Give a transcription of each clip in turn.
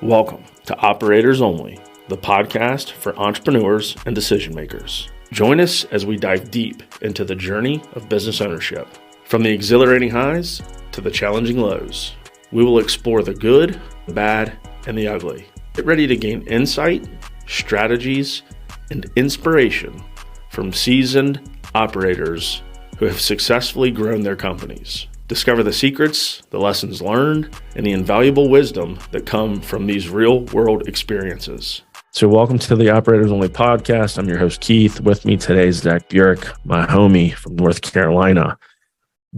Welcome to Operators Only, the podcast for entrepreneurs and decision makers. Join us as we dive deep into the journey of business ownership. From the exhilarating highs to the challenging lows, we will explore the good, the bad, and the ugly. Get ready to gain insight, strategies, and inspiration from seasoned operators who have successfully grown their companies. Discover the secrets, the lessons learned, and the invaluable wisdom that come from these real-world experiences. So welcome to the Operators Only podcast. I'm your host, Keith. With me today is Zach Burick, my homie from North Carolina.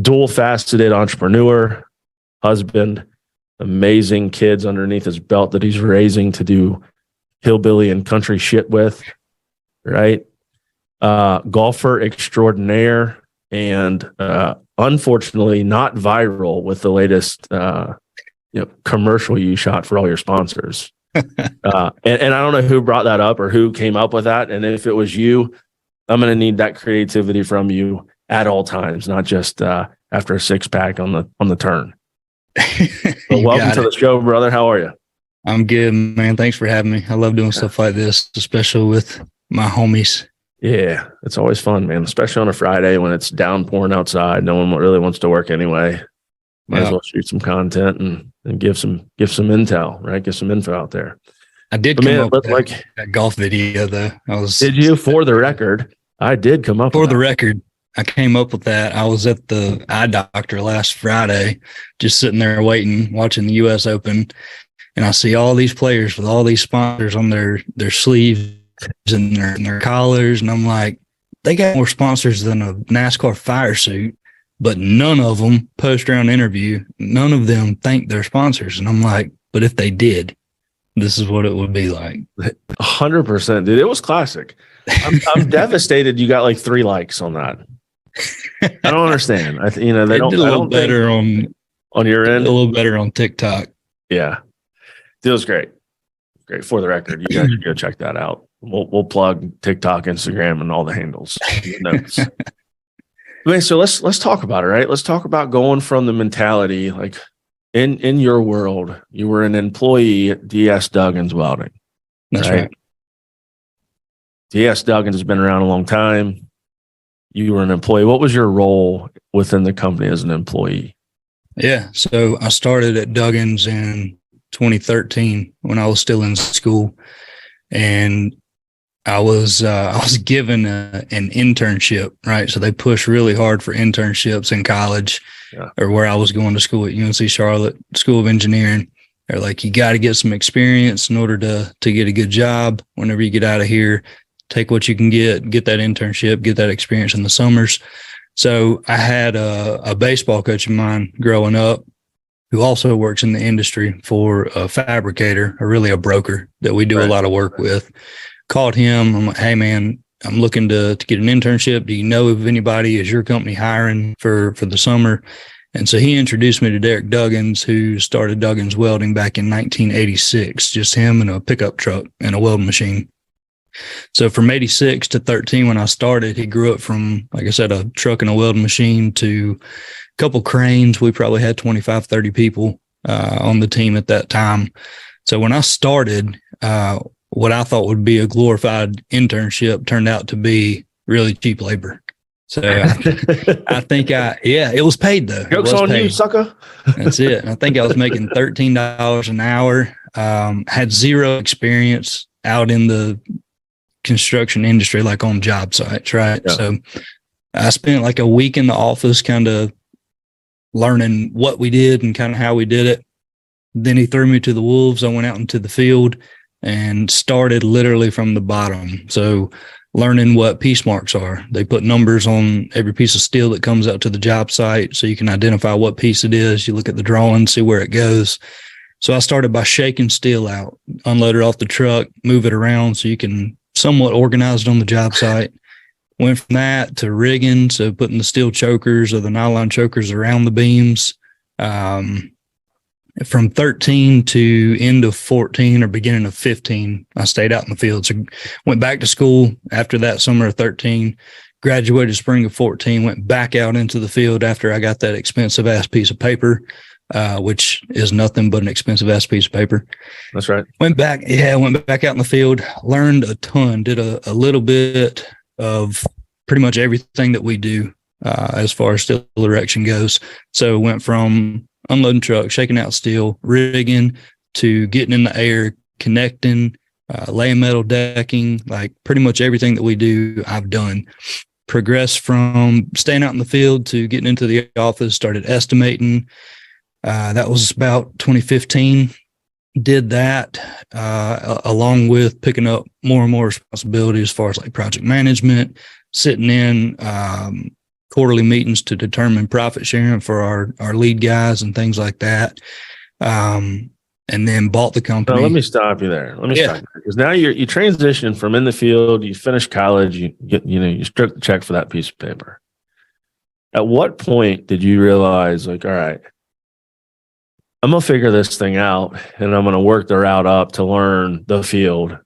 Dual-faceted entrepreneur, husband, amazing kids underneath his belt that he's raising to do hillbilly and country shit with, right? Golfer extraordinaire, and unfortunately not viral with the latest commercial you shot for all your sponsors. And I don't know who brought that up or who came up with that. And if it was you, I'm going to need that creativity from you at all times, not just after a six-pack on the turn. But welcome to the show, brother. How are you? I'm good, man. Thanks for having me. I love doing stuff like this, especially with my homies. Yeah, it's always fun, man, especially on a Friday when it's downpouring outside. No one really wants to work anyway. Might as well shoot some content and give some intel, right? Get some info out there. I did come up with that golf video, though. Did you? For the record, I did come up with the record. I came up with that. I was at the eye doctor last Friday, just sitting there waiting, watching the U.S. Open, and I see all these players with all these sponsors on their sleeves and their collars, and I'm like, they got more sponsors than a NASCAR fire suit, but none of them post-round interview. None of them thank their sponsors, and I'm like, but if they did, this is what it would be like. 100%, dude. It was classic. I'm devastated. You got like 3 likes on that. I don't understand. They don't. Did a little better on your end. A little better on TikTok. Yeah, it was great. Great. For the record, you guys should go check that out. We'll plug TikTok, Instagram, and all the handles. Notes. Okay, so let's talk about it, right? Let's talk about going from the mentality, like in your world, you were an employee at D.S. Duggins Welding. That's right. D.S. Duggins has been around a long time. You were an employee. What was your role within the company as an employee? Yeah, so I started at Duggins in 2013 when I was still in school, and I was given an internship, right? So they push really hard for internships in college, or where I was going to school at UNC Charlotte School of Engineering. They're like, you got to get some experience in order to get a good job. Whenever you get out of here, take what you can get that internship, get that experience in the summers. So I had a baseball coach of mine growing up who also works in the industry for a fabricator, or really a broker that we do a lot of work with. Called him. I'm like, hey, man, I'm looking to get an internship. Do you know of anybody? Is your company hiring for the summer? And so he introduced me to Derek Duggins, who started Duggins Welding back in 1986, just him and a pickup truck and a welding machine. So from 86 to 13, when I started, he grew up from, like I said, a truck and a welding machine to a couple cranes. We probably had 25, 30 people on the team at that time. So when I started, what I thought would be a glorified internship turned out to be really cheap labor. So I think it was paid though. Joke's on you, sucker. That's it. I think I was making $13 an hour. Had zero experience out in the construction industry, like on job sites, right? Yeah. So I spent like a week in the office kind of learning what we did and kind of how we did it. Then he threw me to the wolves. I went out into the field and started literally from the bottom. So learning what piece marks are. They put numbers on every piece of steel that comes out to the job site so you can identify what piece it is. You look at the drawing, see where it goes. So I started by shaking steel out, unload it off the truck, move it around so you can somewhat organize it on the job site. Went from that to rigging, so putting the steel chokers or the nylon chokers around the beams. From 13 to end of 14 or beginning of 15, I stayed out in the field. So went back to school after that summer of 13, graduated spring of 14, went back out into the field after I got that expensive ass piece of paper. which is nothing but an expensive ass piece of paper. That's right. Went back out in the field, learned a ton, did a little bit of pretty much everything that we do as far as steel erection goes. So went from unloading trucks, shaking out steel, rigging, to getting in the air, connecting, laying metal decking, like pretty much everything that we do, I've done. Progressed from staying out in the field to getting into the office, started estimating. That was about 2015. Did that along with picking up more and more responsibility as far as like project management, sitting in quarterly meetings to determine profit sharing for our lead guys and things like that. And then bought the company. Now, let me stop you there. Because now you transition from in the field, you finish college, you struck the check for that piece of paper. At what point did you realize, like, all right, I'm going to figure this thing out and I'm going to work the route up to learn the field,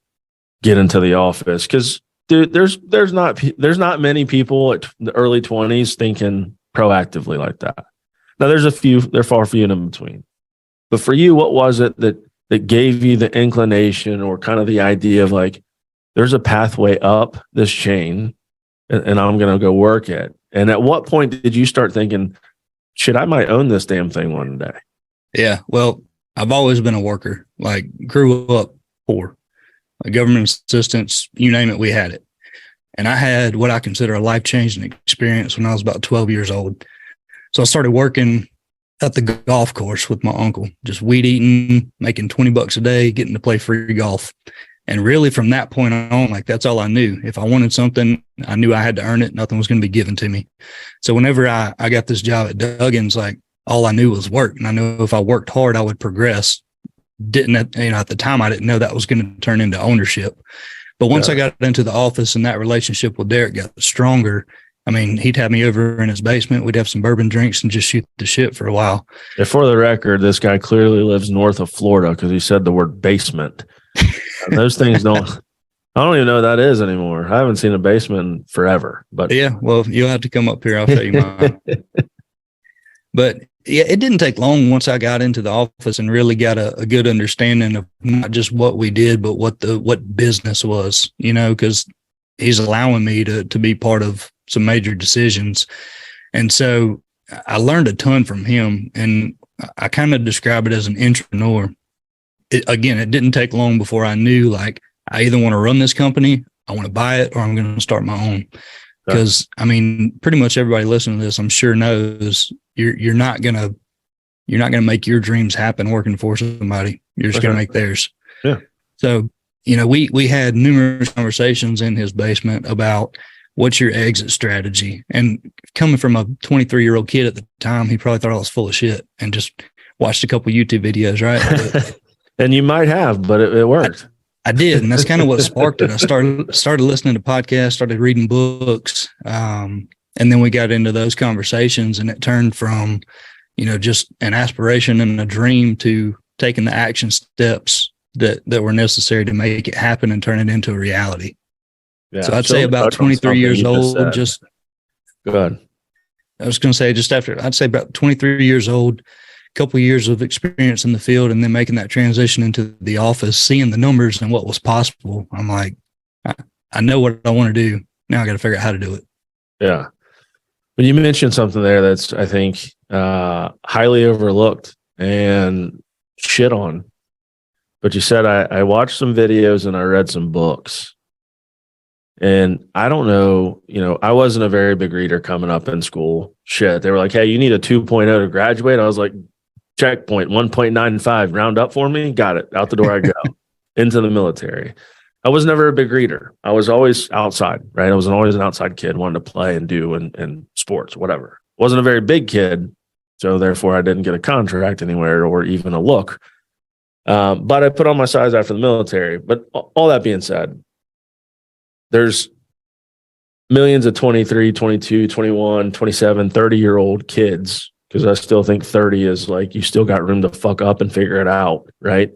get into the office? Because, dude, there's not many people at the early 20s thinking proactively like that. Now, they're far few and in between. But for you, what was it that gave you the inclination or kind of the idea of like, there's a pathway up this chain and I'm going to go work it? And at what point did you start thinking, shit, I might own this damn thing one day? Yeah, well, I've always been a worker, like grew up poor, like government assistance, you name it, we had it. And I had what I consider a life-changing experience when I was about 12 years old. So I started working at the golf course with my uncle, just weed eating, making $20 a day, getting to play free golf. And really from that point on, like that's all I knew. If I wanted something, I knew I had to earn it. Nothing was going to be given to me. So whenever I got this job at Duggins, like all I knew was work. And I knew if I worked hard, I would progress. At the time, I didn't know that was going to turn into ownership. But once I got into the office and that relationship with Derek got stronger, I mean, he'd have me over in his basement. We'd have some bourbon drinks and just shoot the shit for a while. And for the record, this guy clearly lives north of Florida because he said the word basement. Those things I don't even know what that is anymore. I haven't seen a basement forever. But yeah, well, you'll have to come up here. I'll show you mine. But yeah, it didn't take long once I got into the office and really got a good understanding of not just what we did, but what business was, because he's allowing me to be part of some major decisions. And so I learned a ton from him, and I kind of describe it as an entrepreneur. It didn't take long before I knew, like, I either want to run this company, I want to buy it, or I'm going to start my own. Because I mean, pretty much everybody listening to this, I'm sure knows you're not gonna make your dreams happen working for somebody. You're just gonna make theirs. Yeah. So, we had numerous conversations in his basement about what's your exit strategy. And coming from a 23-year-old kid at the time, he probably thought I was full of shit and just watched a couple YouTube videos, right? And you might have, but it worked. I did, and that's kind of what sparked it. I started listening to podcasts, started reading books, and then we got into those conversations, and it turned from, just an aspiration and a dream to taking the action steps that were necessary to make it happen and turn it into a reality. Yeah, so I'd say about 23 years old. Go ahead. I was going to say I'd say about 23 years old. Couple of years of experience in the field, and then making that transition into the office, seeing the numbers and what was possible. I'm like, I know what I want to do. Now I got to figure out how to do it. Yeah. But you mentioned something there that's, I think, highly overlooked and shit on. But you said, I watched some videos and I read some books. And I don't know, I wasn't a very big reader coming up in school. Shit. They were like, hey, you need a 2.0 to graduate. I was like, checkpoint 1.95, round up for me. Got it. Out the door I go. Into the military. I was never a big reader. I was always outside, right? I was always an outside kid, wanted to play and do and sports, whatever. Wasn't a very big kid, so therefore I didn't get a contract anywhere or even a look. But I put on my size after the military. But all that being said, there's millions of 23, 22, 21, 27, 30-year-old kids, because I still think 30 is like, you still got room to fuck up and figure it out, right?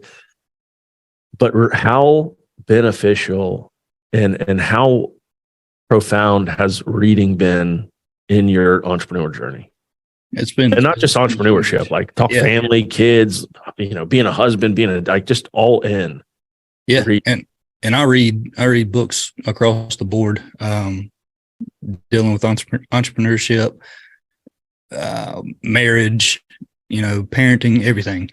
But how beneficial and how profound has reading been in your entrepreneur journey? It's been, and not just entrepreneurship, like talk family, kids, being a husband, like just all in. Yeah. And I read books across the board, dealing with entrepreneurship, marriage, parenting, everything.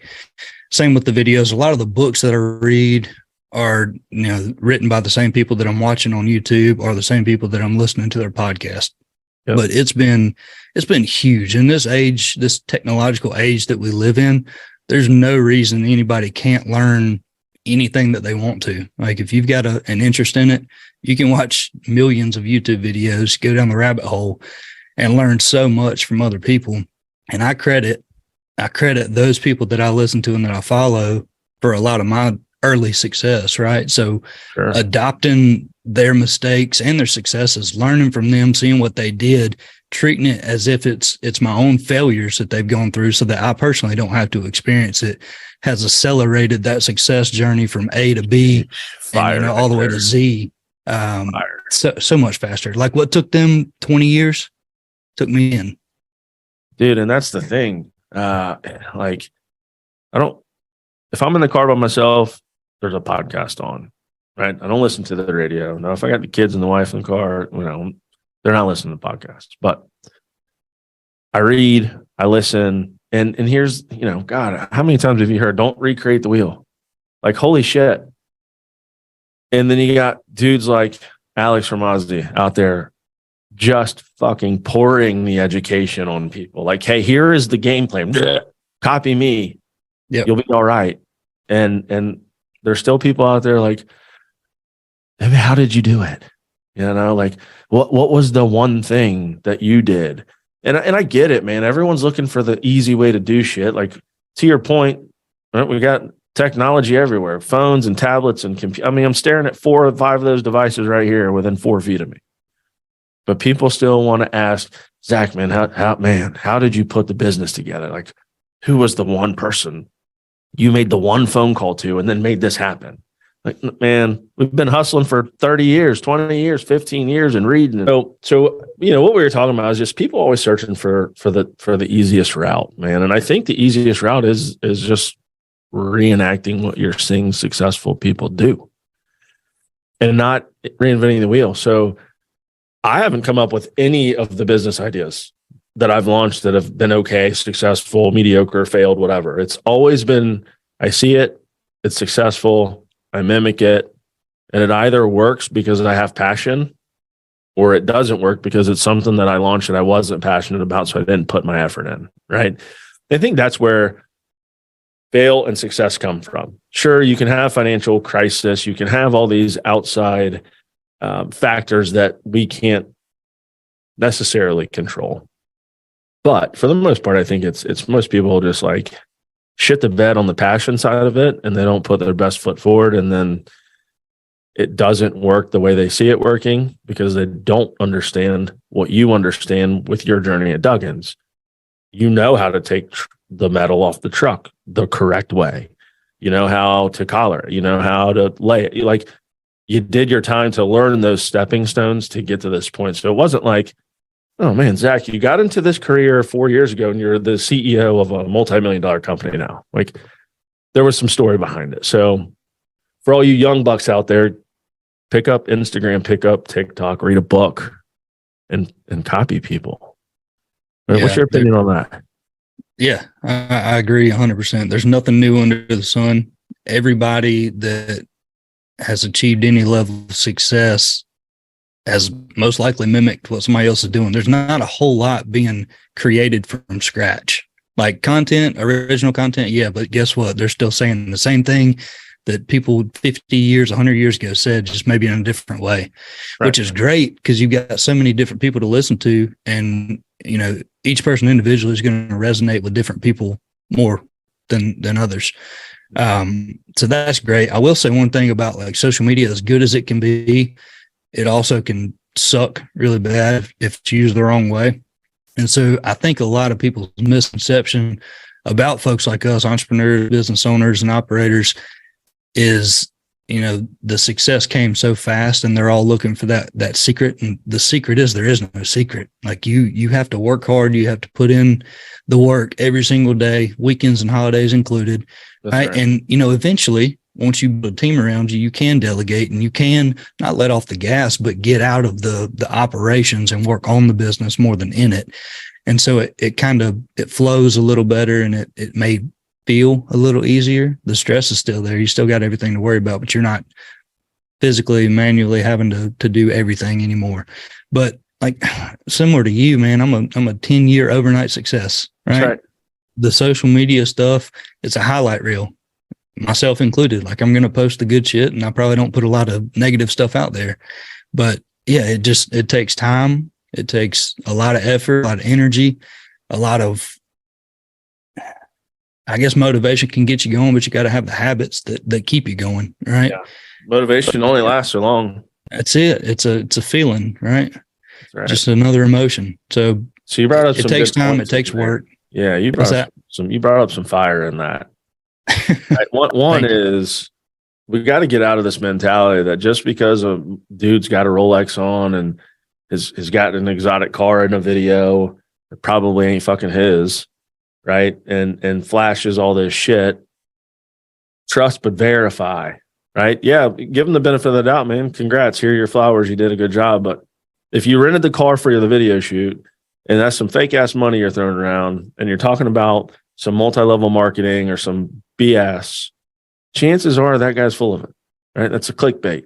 Same with the videos. A lot of the books that I read are, written by the same people that I'm watching on YouTube or the same people that I'm listening to their podcast. Yep. But it's been huge in this age, this technological age that we live in. There's no reason anybody can't learn anything that they want to. Like if you've got an interest in it, you can watch millions of YouTube videos, go down the rabbit hole and learn so much from other people. And I credit those people that I listen to and that I follow for a lot of my early success, right? So adopting their mistakes and their successes, learning from them, seeing what they did, treating it as if it's my own failures that they've gone through so that I personally don't have to experience it, has accelerated that success journey from A to B and all the way to Z. So much faster. Like what took them 20 years took me in. Dude, and that's the thing. If I'm in the car by myself, there's a podcast on, right? I don't listen to the radio. Now, if I got the kids and the wife in the car, they're not listening to podcasts. But I read, I listen, and here's, God, how many times have you heard, don't recreate the wheel? Like, holy shit. And then you got dudes like Alex Ramazzi out there just fucking pouring the education on people. Like, hey, here is the game plan. Copy me. Yep. You'll be all right. And there's still people out there like, hey, how did you do it? Like what was the one thing that you did? And I get it, man. Everyone's looking for the easy way to do shit. Like to your point, right, we got technology everywhere, phones and tablets and I'm staring at 4 or 5 of those devices right here within 4 feet of me. But people still want to ask, Zach, man, how did you put the business together? Like, who was the one person you made the one phone call to and then made this happen? Like, man, we've been hustling for 30 years, 20 years, 15 years and reading. So what we were talking about is just people always searching for the easiest route, man. And I think the easiest route is just reenacting what you're seeing successful people do and not reinventing the wheel. So I haven't come up with any of the business ideas that I've launched that have been okay, successful, mediocre, failed, whatever. It's always been, I see it, it's successful, I mimic it, and it either works because I have passion or it doesn't work because it's something that I launched that I wasn't passionate about, so I didn't put my effort in, right? I think that's where fail and success come from. Sure, you can have financial crisis, you can have all these outside factors that we can't necessarily control. But for the most part, I think it's most people just like shit the bed on the passion side of it, and they don't put their best foot forward, and then it doesn't work the way they see it working because they don't understand what you understand with your journey at Duggins. You know how to take the metal off the truck the correct way. You know how to collar it. You know how to lay it. Like, you did your time to learn those stepping stones to get to this point. So it wasn't like, oh man, Zach, you got into this career 4 years ago and you're the CEO of a multi-million-dollar company now. Like, there was some story behind it. So for all you young bucks out there, pick up Instagram, pick up TikTok, read a book, and copy people. Yeah, what's your opinion on that? Yeah, I agree 100%. There's nothing new under the sun. Everybody that has achieved any level of success has most likely mimicked what somebody else is doing. There's not a whole lot being created from scratch. Like original content, yeah, but guess what? They're still saying the same thing that people 50 years, 100 years ago said, just maybe in a different way, right. Which is great because you've got so many different people to listen to, and each person individually is going to resonate with different people more than others. So that's great. I will say one thing about like social media, as good as it can be, it also can suck really bad if it's used the wrong way. And so I think a lot of people's misconception about folks like us, entrepreneurs, business owners, and operators, is the success came so fast, and they're all looking for that secret. And the secret is there is no secret. Like you have to work hard. You have to put in the work every single day, weekends and holidays included. Right. And, eventually, once you build a team around you, you can delegate and you can not let off the gas, but get out of the operations and work on the business more than in it. And so it flows a little better, and it may feel a little easier. The stress is still there. You still got everything to worry about, but you're not physically, manually having to do everything anymore. But like similar to you, man, I'm a 10-year overnight success, right? That's right. The social media stuff, it's a highlight reel, myself included. Like I'm going to post the good shit, and I probably don't put a lot of negative stuff out there. But yeah, it takes time. It takes a lot of effort, a lot of energy, a lot of, I guess, motivation can get you going, but you got to have the habits that keep you going, right? Yeah. Motivation only lasts so long. That's it. It's a feeling, right? That's right. Just another emotion. So you brought up it takes time. It takes work. Yeah, you brought up some fire in that. Right, one is we got to get out of this mentality that just because a dude's got a Rolex on and has got an exotic car in a video, it probably ain't fucking his, right? And flashes all this shit. Trust but verify, right? Yeah, give them the benefit of the doubt, man. Congrats, here are your flowers. You did a good job. But if you rented the car for the video shoot, and that's some fake ass money you're throwing around, and you're talking about some multi-level marketing or some BS, chances are that guy's full of it, right? That's a clickbait.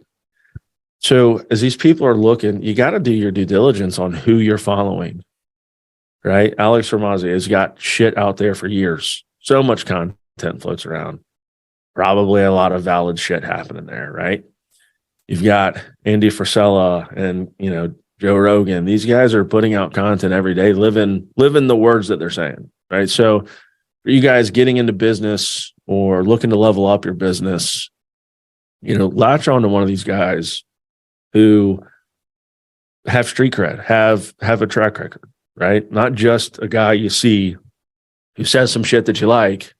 So as these people are looking, you got to do your due diligence on who you're following, right? Alex Hormozzi has got shit out there for years. So much content floats around. Probably a lot of valid shit happening there, right? You've got Andy Frisella and, Joe Rogan. These guys are putting out content every day, living the words that they're saying, right? So for you guys getting into business or looking to level up your business, latch on to one of these guys who have street cred, have a track record, right? Not just a guy you see who says some shit that you like,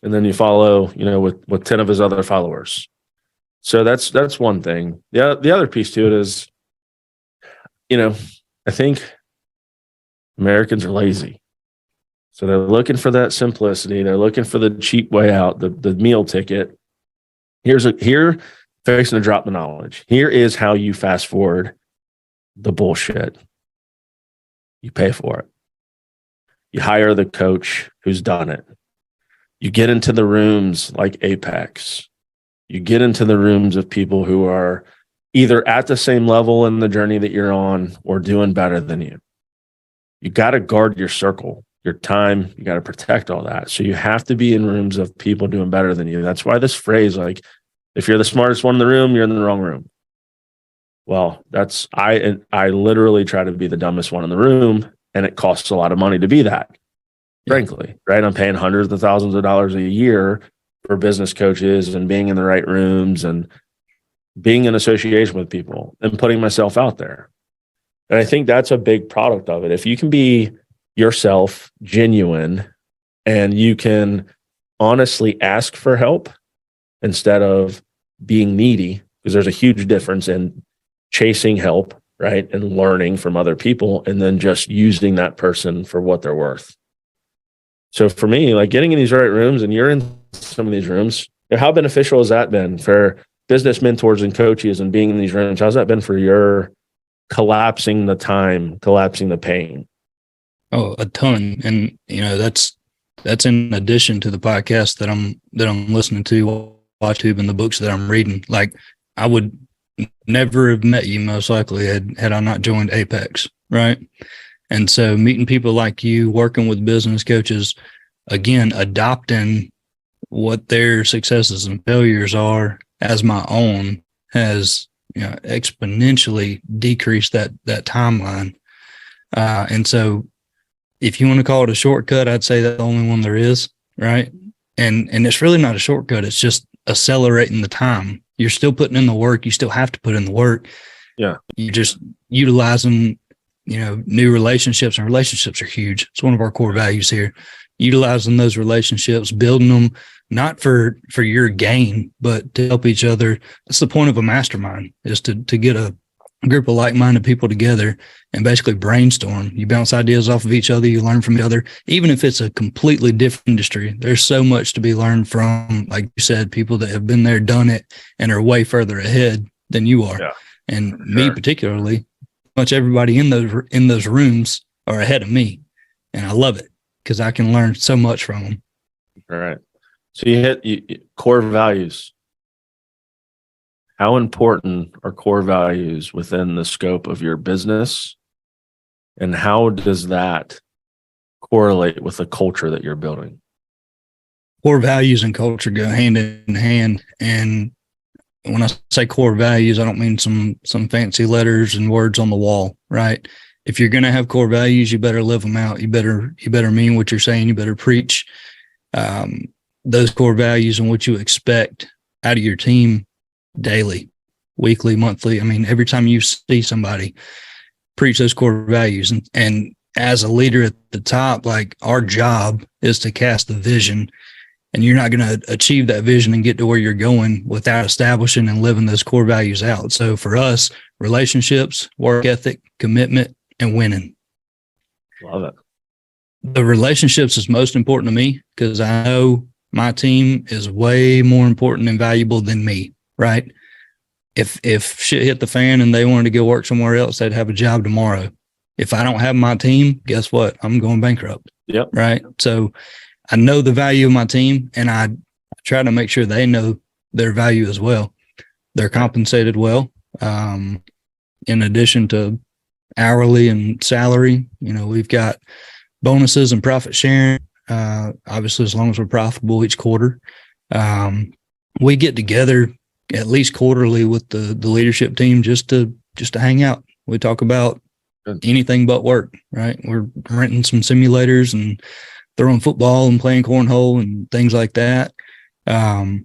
and then you follow, with 10 of his other followers. So that's one thing. The other piece to it is, I think Americans are lazy. So they're looking for that simplicity. They're looking for the cheap way out, the meal ticket. Here, fixing to drop the knowledge. Here is how you fast forward the bullshit. You pay for it. You hire the coach who's done it. You get into the rooms like Apex. You get into the rooms of people who are either at the same level in the journey that you're on or doing better than you. You got to guard your circle, your time. You got to protect all that. So you have to be in rooms of people doing better than you. That's why this phrase, like, if you're the smartest one in the room, you're in the wrong room. Well, I literally try to be the dumbest one in the room, and it costs a lot of money to be that, frankly, right? I'm paying hundreds of thousands of dollars a year for business coaches and being in the right rooms and being in association with people and putting myself out there. And I think that's a big product of it. If you can be yourself, genuine, and you can honestly ask for help instead of being needy, because there's a huge difference in chasing help, right? And learning from other people and then just using that person for what they're worth. So for me, like getting in these right rooms, and you're in some of these rooms, how beneficial has that been for business mentors and coaches and being in these rooms? How's that been for your collapsing the time, collapsing the pain? Oh, a ton. And, that's in addition to the podcast that I'm listening to, YouTube, and the books that I'm reading. Like, I would never have met you most likely had I not joined Apex, right? And so meeting people like you, working with business coaches, again, adopting what their successes and failures are as my own has exponentially decreased that timeline. And so if you want to call it a shortcut, I'd say that's the only one there is, right? And it's really not a shortcut. It's just accelerating the time. You're still putting in the work. You still have to put in the work. Yeah. You're just utilizing, new relationships, and relationships are huge. It's one of our core values here. Utilizing those relationships, building them, not for your gain, but to help each other. That's the point of a mastermind, is to get a group of like-minded people together and basically brainstorm. You bounce ideas off of each other, you learn from each other. Even if it's a completely different industry, there's so much to be learned from, like you said, people that have been there, done it, and are way further ahead than you are. Yeah, and me particularly, much everybody in those rooms are ahead of me, and I love it because I can learn so much from them. All right. So you hit core values. How important are core values within the scope of your business? And how does that correlate with the culture that you're building? Core values and culture go hand in hand. And when I say core values, I don't mean some fancy letters and words on the wall, right? If you're going to have core values, you better live them out. You better mean what you're saying. You better preach those core values and what you expect out of your team daily, weekly, monthly. I mean, every time you see somebody, preach those core values. And as a leader at the top, like, our job is to cast the vision, and you're not going to achieve that vision and get to where you're going without establishing and living those core values out. So for us, relationships, work ethic, commitment, and winning. Love it. The relationships is most important to me because I know my team is way more important and valuable than me, right? If shit hit the fan and they wanted to go work somewhere else, they'd have a job tomorrow. If I don't have my team, guess what? I'm going bankrupt. Yep. Right. So I know the value of my team, and I try to make sure they know their value as well. They're compensated well. In addition to hourly and salary, we've got bonuses and profit sharing. Obviously, as long as we're profitable each quarter, we get together at least quarterly with the leadership team just to hang out. We talk about anything but work, right? We're renting some simulators and throwing football and playing cornhole and things like that. The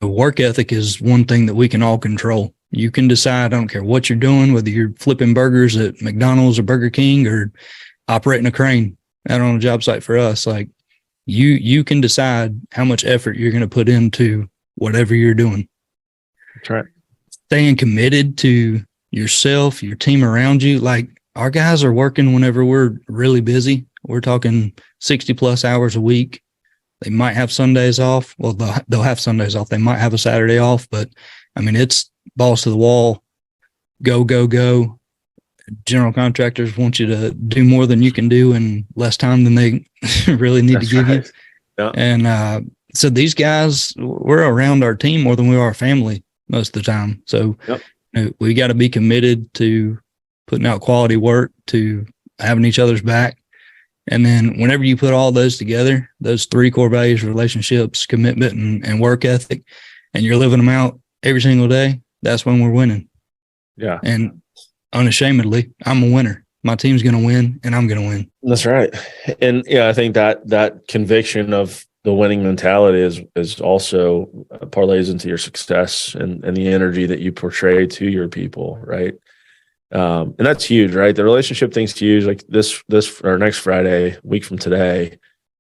work ethic is one thing that we can all control. You can decide, I don't care what you're doing, whether you're flipping burgers at McDonald's or Burger King or operating a crane out on a job site for us. Like, you can decide how much effort you're going to put into whatever you're doing. That's right. Staying committed to yourself, your team around you. Like, our guys are working whenever we're really busy. We're talking 60 plus hours a week. They might have Sundays off. Well, they'll have Sundays off. They might have a Saturday off, but I mean, it's balls to the wall. Go, go, go. General contractors want you to do more than you can do in less time than they really need to give you. Yeah. And so these guys, we're around our team more than we are our family most of the time. So we got to be committed to putting out quality work, to having each other's back. And then whenever you put all those together, those three core values, relationships, commitment, and work ethic, and you're living them out every single day, that's when we're winning. Yeah. And unashamedly, I'm a winner. My team's going to win, and I'm going to win. That's right. And yeah, I think that conviction of the winning mentality is also parlays into your success and the energy that you portray to your people, right? And that's huge, right? The relationship thing's huge. Like this or next Friday, week from today,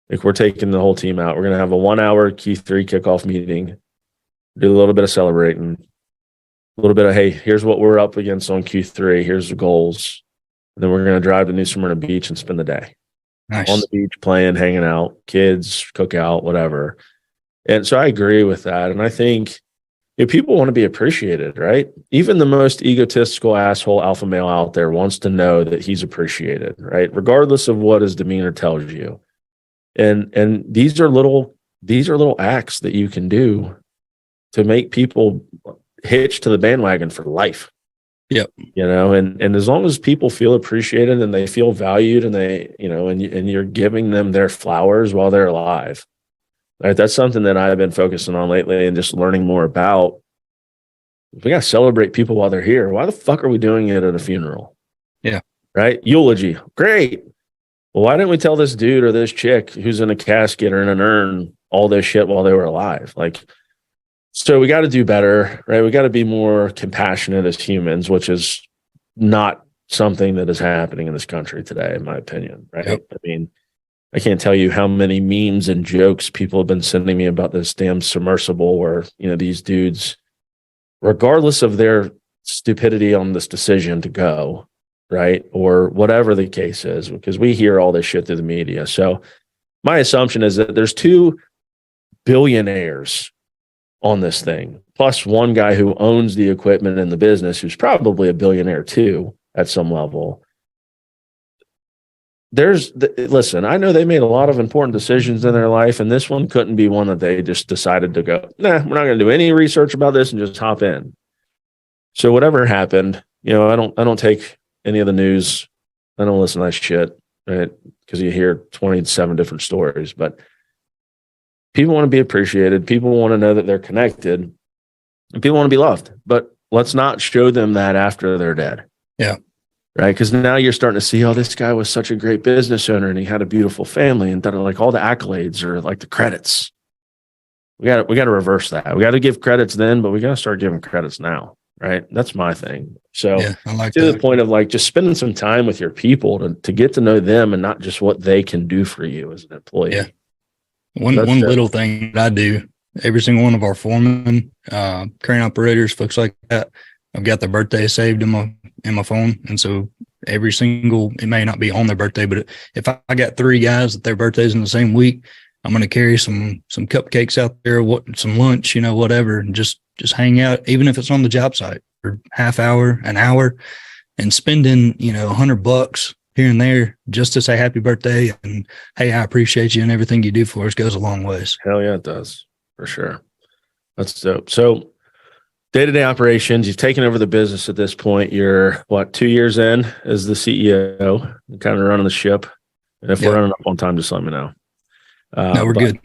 like, we're taking the whole team out. We're going to have a 1 hour Q3 kickoff meeting, do a little bit of celebrating, a little bit of, hey, here's what we're up against on Q3. Here's the goals. And then we're going to drive to New Smyrna Beach and spend the day. Nice. On the beach, playing, hanging out, kids, cookout, whatever. And so I agree with that. And I think people want to be appreciated, right? Even the most egotistical asshole alpha male out there wants to know that he's appreciated, right? Regardless of what his demeanor tells you. And these are little acts that you can do to make people hitch to the bandwagon for life. Yep. And as long as people feel appreciated and they feel valued and they, and you're giving them their flowers while they're alive. Right. That's something that I've been focusing on lately and just learning more about. We got to celebrate people while they're here. Why the fuck are we doing it at a funeral? Yeah. Right. Eulogy. Great. Well, why didn't we tell this dude or this chick who's in a casket or in an urn all this shit while they were alive? Like, so we got to do better, right? We got to be more compassionate as humans, which is not something that is happening in this country today, in my opinion, right? Yep. I mean, I can't tell you how many memes and jokes people have been sending me about this damn submersible where, these dudes, regardless of their stupidity on this decision to go, right? Or whatever the case is, because we hear all this shit through the media. So my assumption is that there's 2 billionaires on this thing, plus one guy who owns the equipment and the business, who's probably a billionaire too at some level. Listen, I know they made a lot of important decisions in their life, and this one couldn't be one that they just decided to go, nah, we're not going to do any research about this and just hop in. So whatever happened, I don't take any of the news. I don't listen to that shit, right? Because you hear 27 different stories, but people want to be appreciated. People want to know that they're connected, and people want to be loved, but let's not show them that after they're dead. Yeah. Right. Because now you're starting to see, this guy was such a great business owner and he had a beautiful family, and that are like all the accolades are like the credits. We got to reverse that. We got to give credits then, but we got to start giving credits now. Right. That's my thing. So I like to that. the point of like just spending some time with your people to get to know them and not just what they can do for you as an employee. Yeah. One little thing that I do, every single one of our foremen, crane operators, folks like that, I've got their birthday saved in my phone. And so it may not be on their birthday, but if I got 3 guys that their birthdays in the same week, I'm going to carry some cupcakes out there, some lunch, whatever, and just hang out, even if it's on the job site for half hour, an hour, and spending, $100 here and there just to say happy birthday and, hey, I appreciate you, and everything you do for us goes a long ways. Hell yeah, it does, for sure. That's dope. So day-to-day operations, you've taken over the business at this point. You're 2 years in as the CEO, kind of running the ship. And if we're running up on time, just let me know. No, we're good.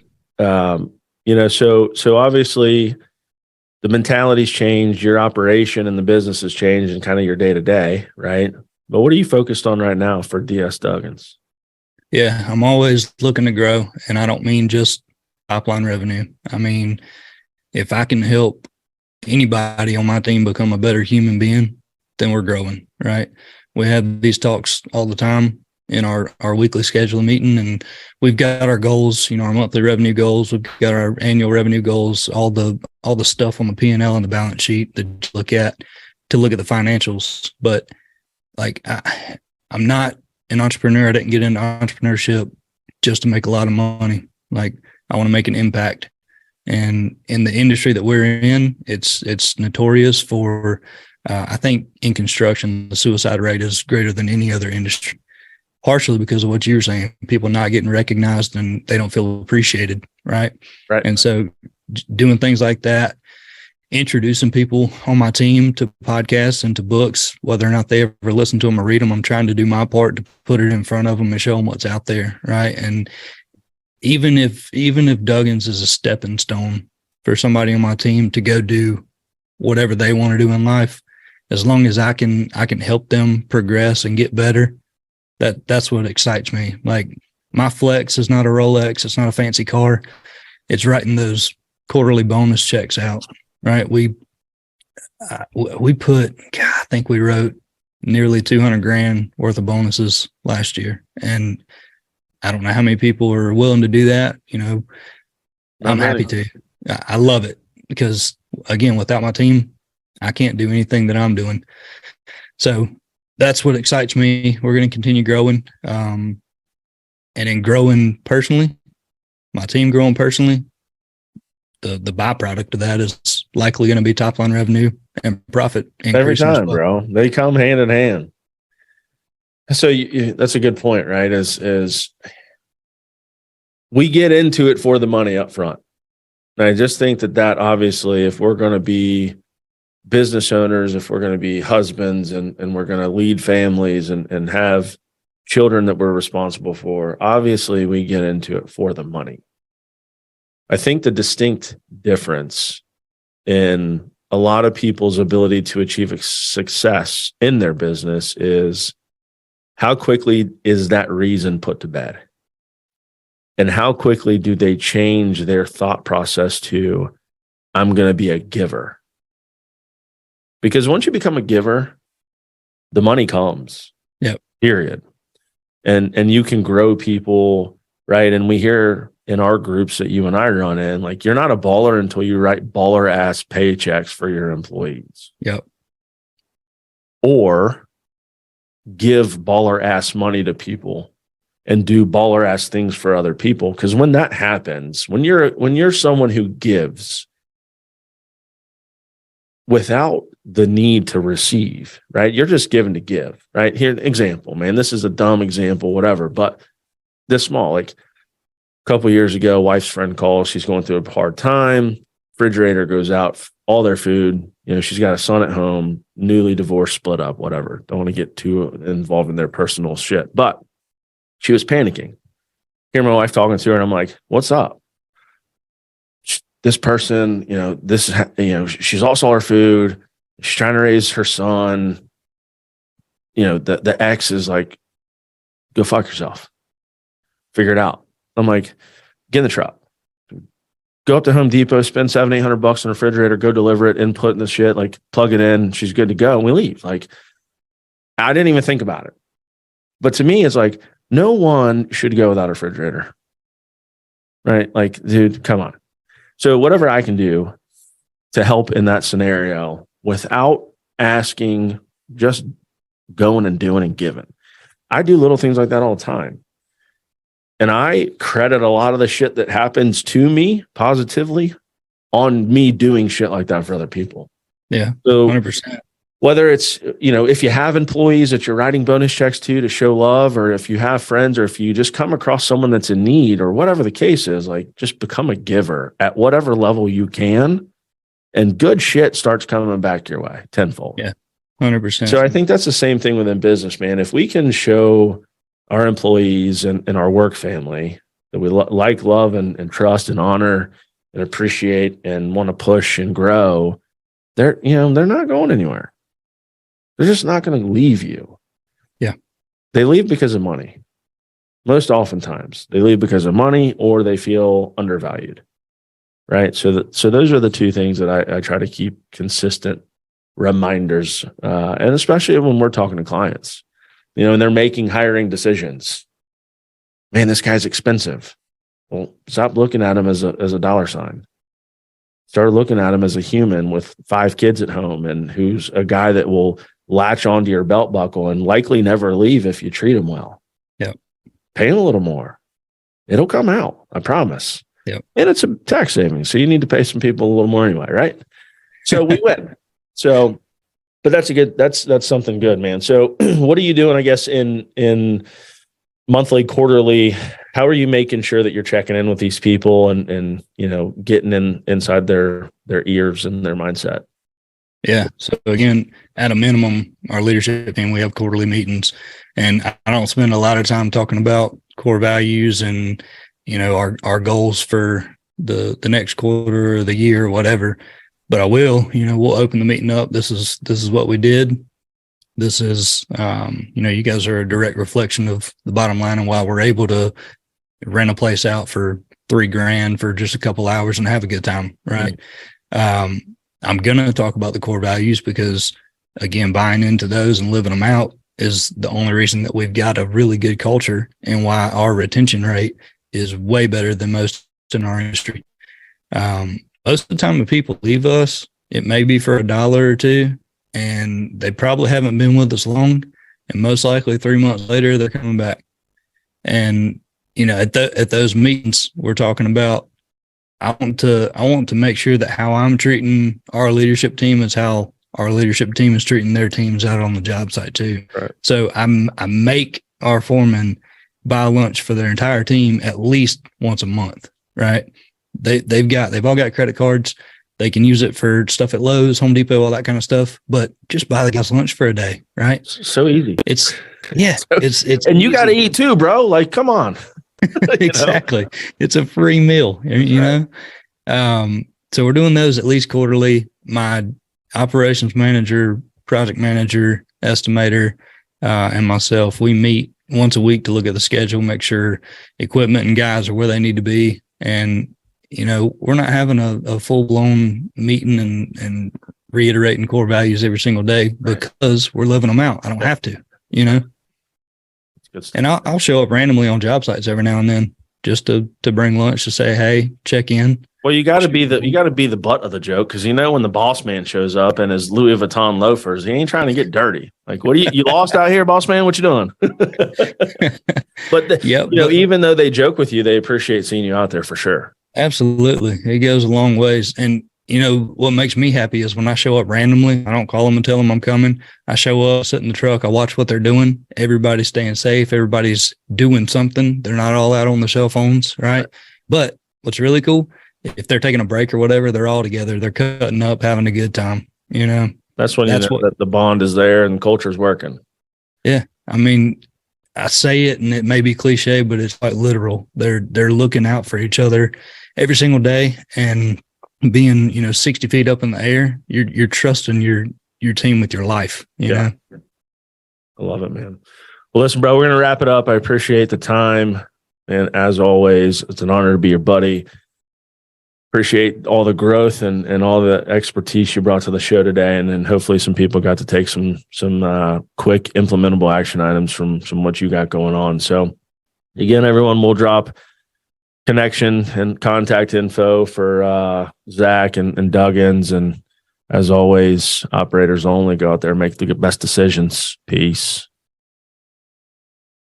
So obviously the mentality's changed, your operation and the business has changed, and kind of your day-to-day, right? But what are you focused on right now for DS Duggins? Yeah, I'm always looking to grow, and I don't mean just top-line revenue. I mean, if I can help anybody on my team become a better human being, then we're growing, right? We have these talks all the time in our weekly scheduling meeting, and we've got our goals, our monthly revenue goals. We've got our annual revenue goals, all the stuff on the P&L and the balance sheet to look at the financials. But like, I'm not an entrepreneur. I didn't get into entrepreneurship just to make a lot of money. Like, I want to make an impact. And in the industry that we're in, it's notorious for, I think in construction, the suicide rate is greater than any other industry, partially because of what you were saying, people not getting recognized and they don't feel appreciated. Right. And so doing things like that, introducing people on my team to podcasts and to books, whether or not they ever listen to them or read them, I'm trying to do my part to put it in front of them and show them what's out there. Right. And even if Duggins is a stepping stone for somebody on my team to go do whatever they want to do in life, as long as I can help them progress and get better, that's what excites me. Like, my flex is not a Rolex, it's not a fancy car. It's writing those quarterly bonus checks out. Right? We put, I think we wrote nearly $200,000 worth of bonuses last year, and I don't know how many people are willing to do that. I'm happy to. I love it because, again, without my team, I can't do anything that I'm doing. So that's what excites me. We're going to continue growing. And in growing personally, my team growing personally, the byproduct of that is likely going to be top line revenue and profit increase. Every time, bro. They come hand in hand. So that's a good point, right? Is we get into it for the money up front. And I just think that obviously, if we're going to be business owners, if we're going to be husbands and we're going to lead families and have children that we're responsible for, obviously we get into it for the money. I think the distinct difference in a lot of people's ability to achieve success in their business is how quickly is that reason put to bed? And how quickly do they change their thought process to, I'm going to be a giver? Because once you become a giver, the money comes. Yep. Period. And you can grow people right? And we hear in our groups that you and I run in, like, you're not a baller until you write baller ass paychecks for your employees. Yep. Or give baller ass money to people and do baller ass things for other people. Because when that happens, when you're someone who gives without the need to receive, right? You're just given to give, right? Here, example, man, this is a dumb example, whatever, but this small, like a couple of years ago, wife's friend calls, she's going through a hard time, refrigerator goes out, all their food, she's got a son at home, newly divorced, split up, whatever. Don't want to get too involved in their personal shit, but she was panicking. Hear my wife talking to her, and I'm like, what's up? This person, this is, she's also our food. She's trying to raise her son. The ex is like, go fuck yourself. Figure it out. I'm like, get in the truck. Go up to Home Depot, spend $700-800 on the refrigerator, go deliver it, input in the shit, like plug it in. She's good to go. And we leave. Like, I didn't even think about it. But to me, it's like, no one should go without a refrigerator. Right? Like, dude, come on. So whatever I can do to help in that scenario without asking, just going and doing and giving. I do little things like that all the time. And I credit a lot of the shit that happens to me positively on me doing shit like that for other people. Yeah, so 100%. Whether it's, if you have employees that you're writing bonus checks to show love, or if you have friends, or if you just come across someone that's in need, or whatever the case is, like, just become a giver at whatever level you can, and good shit starts coming back your way tenfold. Yeah, 100%. So I think that's the same thing within business, man. If we can show our employees and our work family that we like, love, and trust and honor and appreciate and want to push and grow, they're not going anywhere. They're just not going to leave you. Yeah. They leave because of money. Most oftentimes they leave because of money, or they feel undervalued. Right. So those are the two things that I try to keep consistent reminders. And especially when we're talking to clients, and they're making hiring decisions. Man, this guy's expensive. Well, stop looking at him as a dollar sign. Start looking at him as a human with 5 kids at home, and who's a guy that will latch onto your belt buckle and likely never leave if you treat him well. Yep. Pay him a little more. It'll come out. I promise. Yep. And it's a tax savings. So you need to pay some people a little more anyway, right? So we win. So, but that's something good, man. So what are you doing, I guess, in monthly, quarterly? How are you making sure that you're checking in with these people and getting inside their ears and their mindset? Yeah. So again, at a minimum, our leadership team, we have quarterly meetings, and I don't spend a lot of time talking about core values and, our goals for the next quarter or the year or whatever, but I will, we'll open the meeting up. This is what we did. This is, you guys are a direct reflection of the bottom line and why we're able to rent a place out for $3,000 for just a couple hours and have a good time. Right. Mm-hmm. I'm going to talk about the core values because, again, buying into those and living them out is the only reason that we've got a really good culture and why our retention rate is way better than most in our industry. Most of the time when people leave us, it may be for $1 or $2, and they probably haven't been with us long. And most likely 3 months later, they're coming back. And, at those meetings we're talking about, I want to make sure that how I'm treating our leadership team is how our leadership team is treating their teams out on the job site too. Right. So I make our foreman buy lunch for their entire team at least once a month. Right. They've all got credit cards. They can use it for stuff at Lowe's, Home Depot, all that kind of stuff, but just buy the guys lunch for a day. Right. So easy. It's and you got to eat too, bro. Like, come on. Exactly. It's a free meal, know? So we're doing those at least quarterly. My operations manager, project manager, estimator, and myself, we meet once a week to look at the schedule, make sure equipment and guys are where they need to be. And, we're not having a full blown meeting and reiterating core values every single day because we're living them out. I don't have to, And I'll show up randomly on job sites every now and then to bring lunch, to say, hey, check in. Well, you got to be the butt of the joke, because when the boss man shows up in his Louis Vuitton loafers, he ain't trying to get dirty. Like, what you lost out here, boss man? What you doing? But even though they joke with you, they appreciate seeing you out there for sure. Absolutely, it goes a long ways. And what makes me happy is when I show up randomly. I don't call them and tell them I'm coming. I show up, sit in the truck, I watch what they're doing. Everybody's staying safe. Everybody's doing something. They're not all out on their cell phones, right? But what's really cool, if they're taking a break or whatever, they're all together. They're cutting up, having a good time. That's when that the bond is there and culture's working. Yeah, I mean, I say it and it may be cliche, but it's quite literal. They're looking out for each other every single day, and being 60 feet up in the air, you're trusting your team with your life. You know? I love it, man. Well, listen, bro, we're gonna wrap it up. I appreciate the time, and as always, it's an honor to be your buddy. Appreciate all the growth and all the expertise you brought to the show today, and then hopefully some people got to take some quick implementable action items from what you got going on. So again, everyone, will drop connection and contact info for Zach and Duggins, and as always, operators only. Go out there and make the best decisions. Peace.